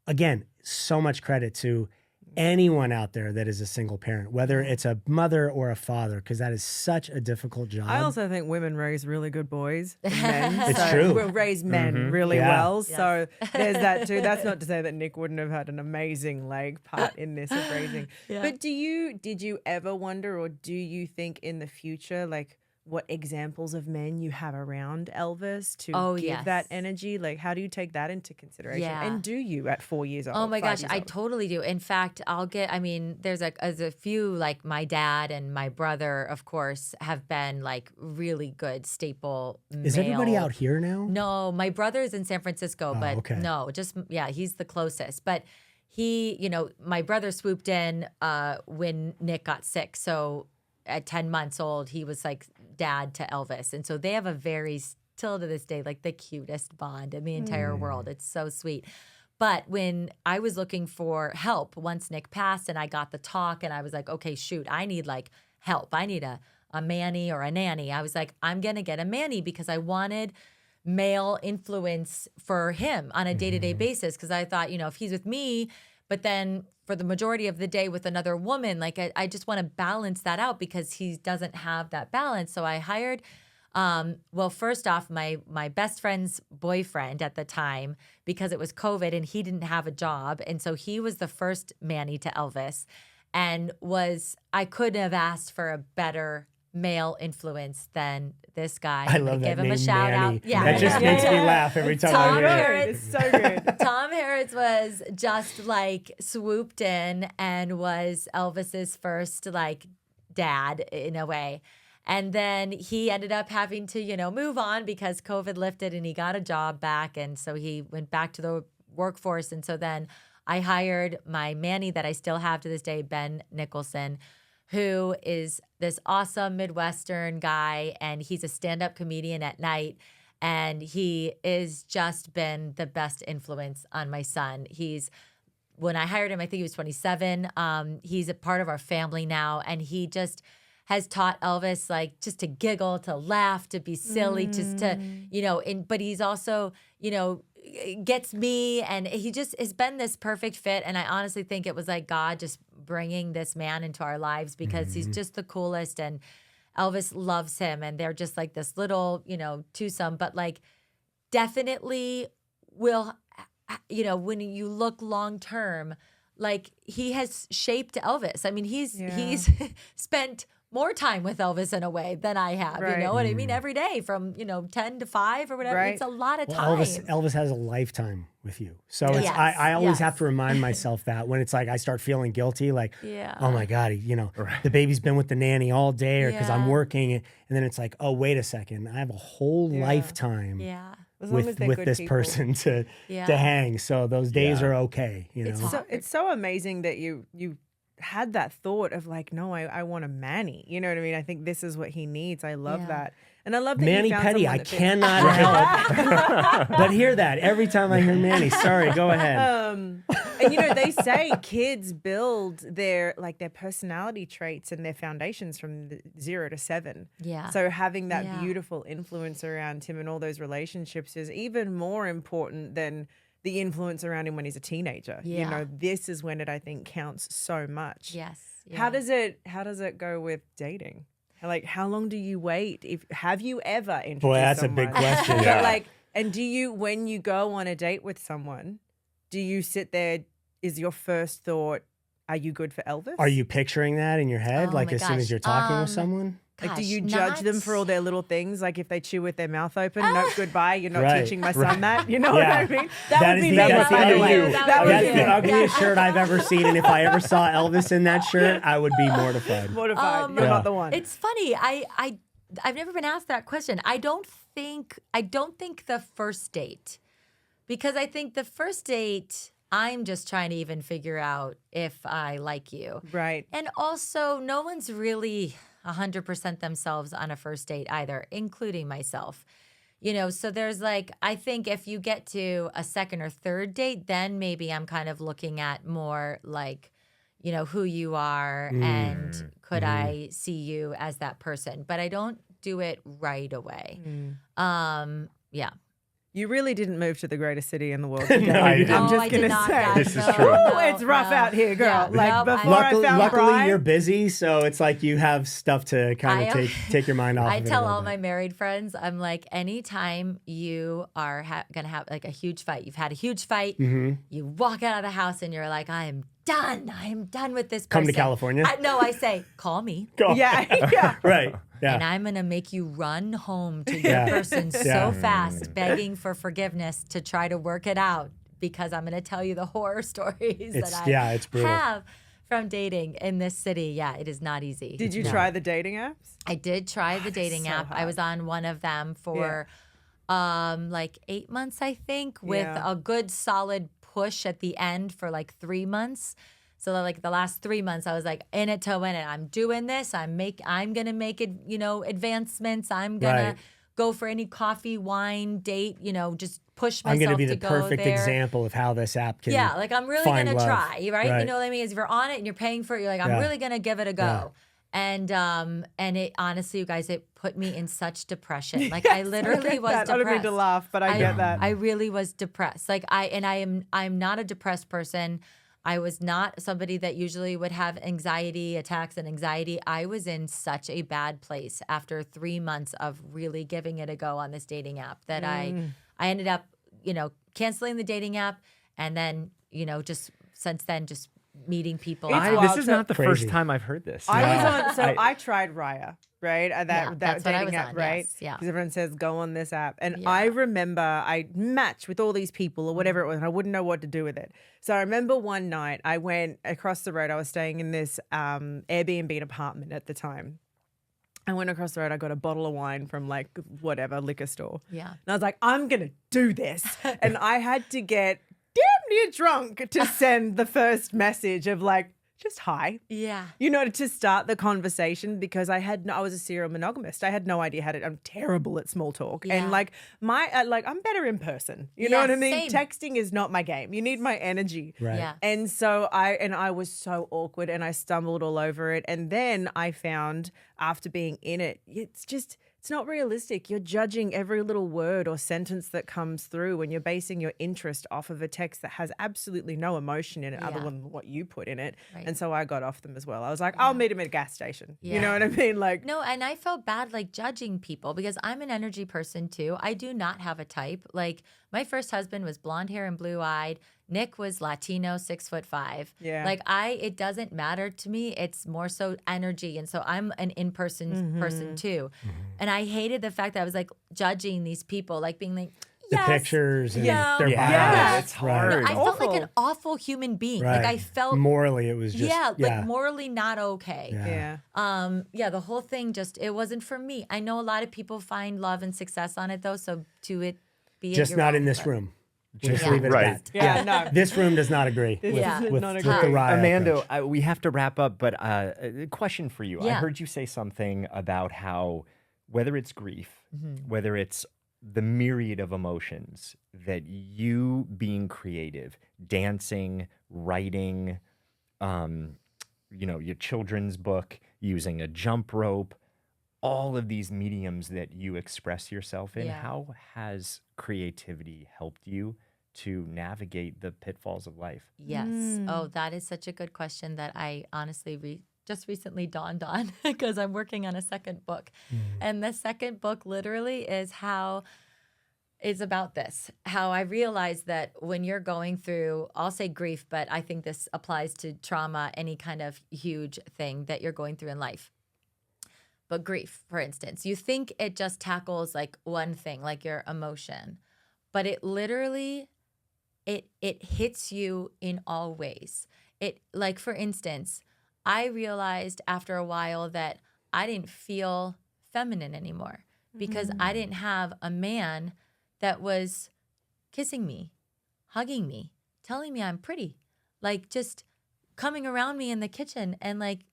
again, so much credit to anyone out there that is a single parent, whether it's a mother or a father, because that is such a difficult job.
I also think women raise really good boys and men.
It's true.
We'll raise men really well. So there's that too. That's not to say that Nick wouldn't have had an amazing part in this of raising. But did you ever wonder, or do you think in the future, like, what examples of men you have around Elvis to give that energy? Like, how do you take that into consideration?
Yeah.
And do you at 4 years old?
Oh my
5
gosh,
years
I
old?
totally do. In fact, there's a few, like my dad and my brother, of course, have been like really good staple
Is everybody out here now?
No, my brother's in San Francisco, but
okay.
no, he's the closest. But he, my brother swooped in when Nick got sick. So at 10 months old, he was like dad to Elvis. And so they have a very, still to this day, like the cutest bond in the entire world. It's so sweet. But when I was looking for help once Nick passed, and I got the talk, and I was like, okay, shoot, I need like help. I need a manny or a nanny. I was like, I'm going to get a manny, because I wanted male influence for him on a day-to-day basis. Because I thought, if he's with me, but then for the majority of the day with another woman, like I just want to balance that out, because he doesn't have that balance. So I hired, first off, my best friend's boyfriend at the time, because it was COVID and he didn't have a job. And so he was the first manny to Elvis, and I couldn't have asked for a better male influence than this guy.
I love that
give him
name,
a shout
Manny.
out. Yeah.
That just makes me laugh every time I hear it.
It's so good.
Tom Harris was just like swooped in and was Elvis's first like dad in a way. And then he ended up having to, move on because COVID lifted and he got a job back. And so he went back to the workforce. And so then I hired my manny that I still have to this day, Ben Nicholson, who is this awesome Midwestern guy, and he's a stand-up comedian at night. And he has just been the best influence on my son. When I hired him, I think he was 27. He's a part of our family now, and he just has taught Elvis like just to giggle, to laugh, to be silly, just to, but he's also, gets me, and he just has been this perfect fit. And I honestly think it was like God just bringing this man into our lives because he's just the coolest, and Elvis loves him, and they're just like this little, twosome, but like definitely will, when you look long term, like he has shaped Elvis. I mean, he's spent more time with Elvis in a way than I have, you know what I mean? Every day from, 10 to 5 or whatever. It's a lot of time.
Elvis has a lifetime with you. So I always have to remind myself that when it's like I start feeling guilty, like, oh my God, the baby's been with the nanny all day or because I'm working. And then it's like, oh, wait a second. I have a whole lifetime with this person to hang. So those days are okay.
It's so amazing that you had that thought of like, no, I want a Manny. You know what I mean? I think this is what he needs. I love that. And I love that
Manny
you found
Petty. I cannot help but hear that every time I hear Manny. Sorry, go ahead.
And they say kids build their personality traits and their foundations from 0 to 7.
Yeah.
So having that beautiful influence around him and all those relationships is even more important than the influence around him when he's a teenager.
Yeah.
This is when it, I think, counts so much.
Yes. Yeah.
How does it go with dating? Like, how long do you wait? Have you ever introduced
Boy, that's
someone?
a big question.
And do you, when you go on a date with someone, do you sit there, is your first thought, are you good for Elvis?
Are you picturing that in your head? Soon as you're talking with someone?
Like, do you judge them for all their little things? Like if they chew with their mouth open, no, goodbye. You're not teaching my son that. You know what I mean?
That would be
that's
the ugliest shirt I've ever seen. And if I ever saw Elvis in that shirt, I would be mortified.
You're not the one.
It's funny. I've never been asked that question. I don't think the first date, because I think the first date, I'm just trying to even figure out if I like you.
Right.
And also, no one's really 100% themselves on a first date either, including myself. So there's I think if you get to a second or third date, then maybe I'm kind of looking at more who you are and could I see you as that person. But I don't do it right away. Yeah.
You really didn't move to the greatest city in the world.
No, I didn't.
I'm just going to say.
This is true.
It's rough out here, girl.
Luckily, you're busy, so it's like you have stuff to kind of take your mind off of it.
I tell all my married friends, I'm like, anytime you are going to have a huge fight, you've had a huge fight, you walk out of the house and you're like, I am done. I am done with this person.
Come to California?
I say, call me.
Yeah.
Right. Yeah.
And I'm going to make you run home to your person so fast, begging for forgiveness to try to work it out, because I'm going to tell you the horror stories that I have from dating in this city. Yeah, it is not easy.
Did you try the dating apps?
I did try the dating app.
hard.
I was on one of them for 8 months, I think, with a good solid push at the end for 3 months. So the last 3 months, I was in it to win it. I'm doing this. I'm gonna make it. Advancements. I'm gonna go for any coffee, wine, date. Just push myself.
I'm gonna be
to
the perfect example of how this app can.
Yeah, I'm really gonna try. Right? You know what I mean? If you're on it and you're paying for it, you're I'm really gonna give it a go. Yeah. And it honestly, you guys, it put me in such depression. I literally was depressed.
I don't mean to laugh, but I get that.
I really was depressed. I'm not a depressed person. I was not somebody that usually would have attacks and anxiety. I was in such a bad place after 3 months of really giving it a go on this dating app that I ended up, canceling the dating app, and then, just since then, just meeting people.
This is not the first time I've heard this.
I tried Raya, right? That
that's what I
dating
was
app,
on,
right?
yes, yeah.
Because everyone says go on this app, and I remember I matched with all these people or whatever it was, and I wouldn't know what to do with it. So I remember one night I went across the road. I was staying in this Airbnb apartment at the time. I went across the road. I got a bottle of wine from whatever liquor store.
Yeah,
and I was like, I'm gonna do this, and I had to get damn near drunk to send the first message of just hi.
Yeah.
You know, to start the conversation, because I was a serial monogamist. I had no idea I'm terrible at small talk.
Yeah.
And like I'm better in person. You know what I mean?
Same.
Texting is not my game. You need my energy.
Right.
Yeah.
And so I was so awkward and I stumbled all over it. And then I found after being in it, it's not realistic. You're judging every little word or sentence that comes through when you're basing your interest off of a text that has absolutely no emotion in it other than what you put in it.
Right.
And so I got off them as well. I was like, I'll meet him at a gas station.
Yeah.
You know what I mean? Like,
No, and I felt bad like judging people because I'm an energy person too. I do not have a type. Like my first husband was blonde hair and blue eyed. Nick was Latino, 6'5".
Yeah.
Like it doesn't matter to me. It's more so energy. And so I'm an in-person person too. And I hated the fact that I was like judging these people, like being like,
The
yes,
pictures and
no,
their
Yeah.
bodies.
It's
Right.
hard.
I felt like
Awful.
an awful human being.
Right.
Like I felt
morally, it was just
like morally not okay.
Yeah.
The whole thing it wasn't for me. I know a lot of people find love and success on it though, so to it be
Just
your
not
own,
in this
but-
room. Just
Yeah.
leave it
Right.
at that.
Yeah, no.
This room does not agree with,
Yeah.
with,
Not
with
agree.
the riot
Amanda,
approach.
we have to wrap up, but a question for you. I
Yeah.
heard you say something about how whether it's grief,
Mm-hmm.
whether it's the myriad of emotions that you being creative, dancing, writing, your children's book, using a jump rope, all of these mediums that you express yourself in,
Yeah.
how has creativity helped you to navigate the pitfalls of life?
Yes. Oh, that is such a good question that I honestly just recently dawned on because I'm working on a second book. And the second book literally is about this. How I realized that when you're going through, I'll say grief, but I think this applies to trauma, any kind of huge thing that you're going through in life. But grief, for instance, you think it just tackles like one thing, like your emotion, but it literally it hits you in all ways. Like for instance, I realized after a while that I didn't feel feminine anymore because I didn't have a man that was kissing me, hugging me, telling me I'm pretty, like just coming around me in the kitchen and like,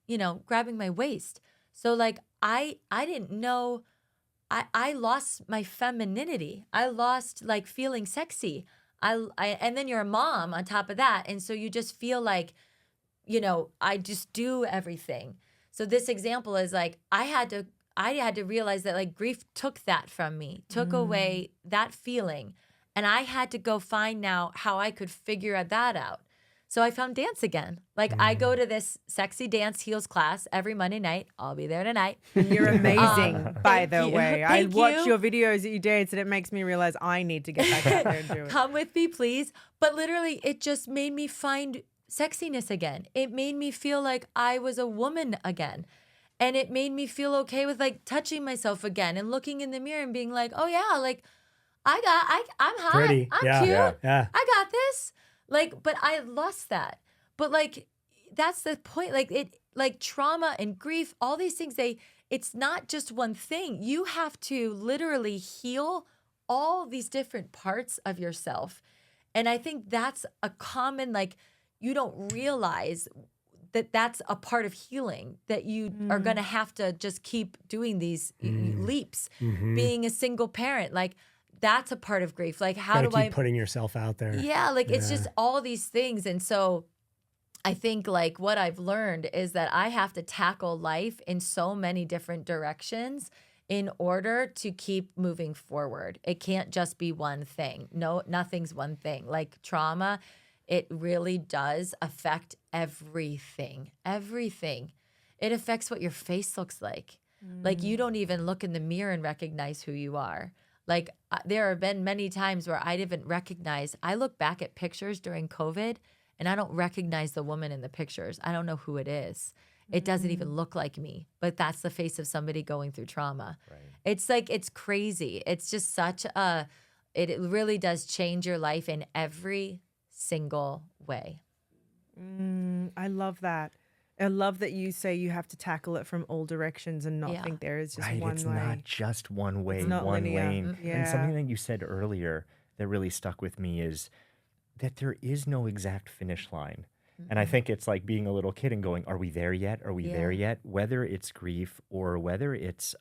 grabbing my waist. So like I didn't know, I lost my femininity. I lost like feeling sexy. And then you're a mom on top of that. And so you just feel like, I just do everything. So this example is like, I had to realize that like grief took that from me, took away that feeling. And I had to go find now how I could figure that out. So I found dance again. Like I go to this sexy dance heels class every Monday night. I'll be there tonight.
You're amazing, by the
you.
way. I
Thank
watch
you.
your videos that you dance, and it makes me realize I need to get back out there and do it.
Come with me, please. But literally, it just made me find sexiness again. It made me feel like I was a woman again. And it made me feel okay with like touching myself again and looking in the mirror and being like, oh yeah, like I'm hot.
Pretty.
I'm
Yeah.
cute.
Yeah.
I got this. Like, but I lost that. But like, that's the point. Like like trauma and grief, all these things, it's not just one thing. You have to literally heal all these different parts of yourself. And I think that's a common, like, you don't realize that that's a part of healing, that you are going to have to just keep doing these leaps. Being a single parent, like, that's a part of grief. Like, how
Gotta
do I
keep putting yourself out there?
Yeah, like it's just all these things. And so I think like what I've learned is that I have to tackle life in so many different directions in order to keep moving forward. It can't just be one thing. No, nothing's one thing. Like trauma, it really does affect everything. Everything. It affects what your face looks like. Like you don't even look in the mirror and recognize who you are. Like there have been many times where I didn't recognize. I look back at pictures during COVID and I don't recognize the woman in the pictures. I don't know who it is. It doesn't even look like me, but that's the face of somebody going through trauma.
Right.
It's like, it's crazy. It's just it really does change your life in every single way.
I love that. I love that you say you have to tackle it from all directions and not think there is just
Right,
one
it's
way.
not just one way,
not
one
linear.
lane.
Yeah.
And something that you said earlier that really stuck with me is that there is no exact finish line. And I think it's like being a little kid and going, are we there yet? Are we there yet? Whether it's grief or whether it's,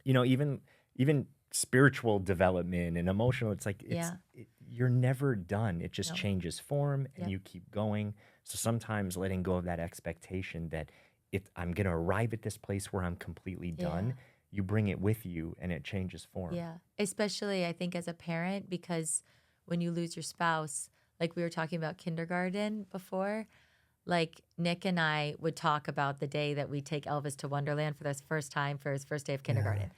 even spiritual development and emotional, it's like, you're never done. It just changes form and you keep going. So sometimes letting go of that expectation that I'm going to arrive at this place where I'm completely done, you bring it with you and it changes form.
Yeah, especially I think as a parent, because when you lose your spouse, like we were talking about kindergarten before, like Nick and I would talk about the day that we take Elvis to Wonderland for the first time for his first day of kindergarten.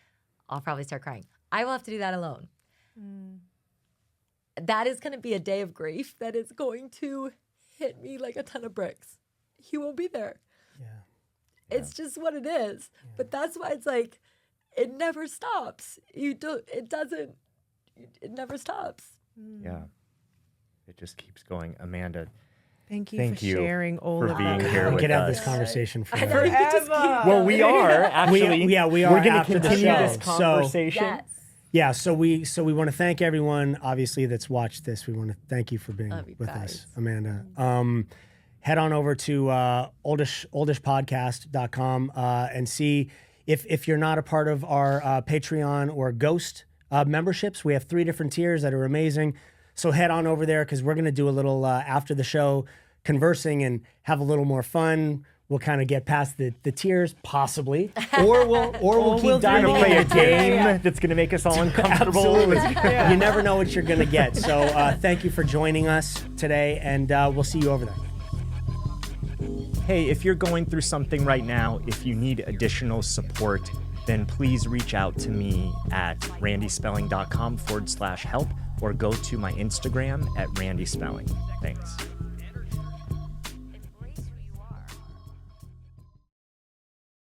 I'll probably start crying. I will have to do that alone. That is going to be a day of grief that is going to hit me like a ton of bricks. He won't be there. It's just what it is. But that's why it's like, it never stops. It never stops.
Yeah. It just keeps going. Amanda,
Thank you for sharing all
for
of
being
that.
here
We
with
could have
us.
this conversation
I know,
forever.
you could just keep
Well, we are actually.
we are
We're going to
after the
continue
show.
this conversation.
Yes.
Yeah, so we want to thank everyone, obviously, that's watched this. We want to thank you for being
Love you
with
guys.
us, Amanda. Head on over to oldishpodcast.com and see if you're not a part of our Patreon or Ghost memberships. We have 3 different tiers that are amazing. So head on over there because we're going to do a little after the show conversing and have a little more fun. We'll kind of get past the tiers, possibly, or we'll keep diving
Play a
into
game that's going to make us all uncomfortable.
Absolutely. You never know what you're going to get. So thank you for joining us today, and we'll see you over there.
Hey, if you're going through something right now, if you need additional support, then please reach out to me at randyspelling.com/help or go to my Instagram at randyspelling. Thanks.